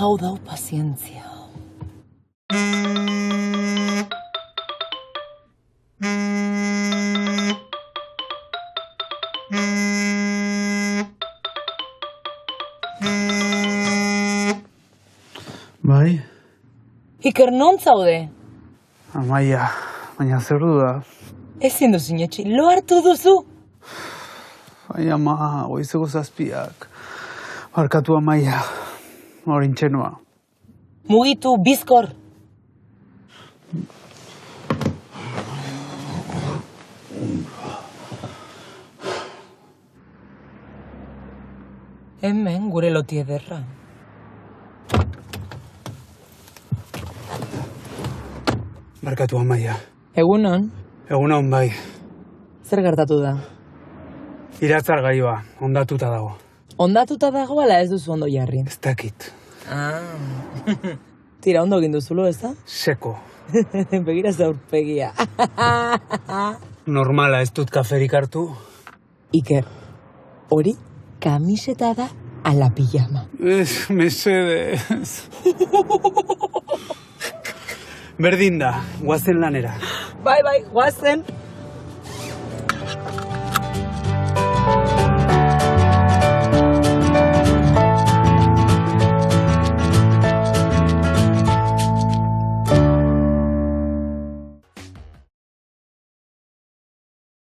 Hau dau pazientzia. Bai? Iker, non zaude? Amaia, baina zer du da? Ezin du sinetxi, lo hartu duzu? Bai, ama, goizeko 7:00. Barkatu, Amaia, horintxe noa. Mugitu, bizkor. Hemen gure loti ederra. Barkatu, Amaia. Egunon, Egunon, bai. zer gertatu da? Iratzar gaioa, ondatuta dago. Ondatuta dago ala ez duzu ondo jarri? Ez dakit. Tira, ondo egin duzulo, ez da? Seko. Begira zaurpegia. Normala ez dut kaferik hartu. Iker, hori kamiseta da ala pijama. Ez, mesedez. Berdin da, guazen lanera. Bai, guazen.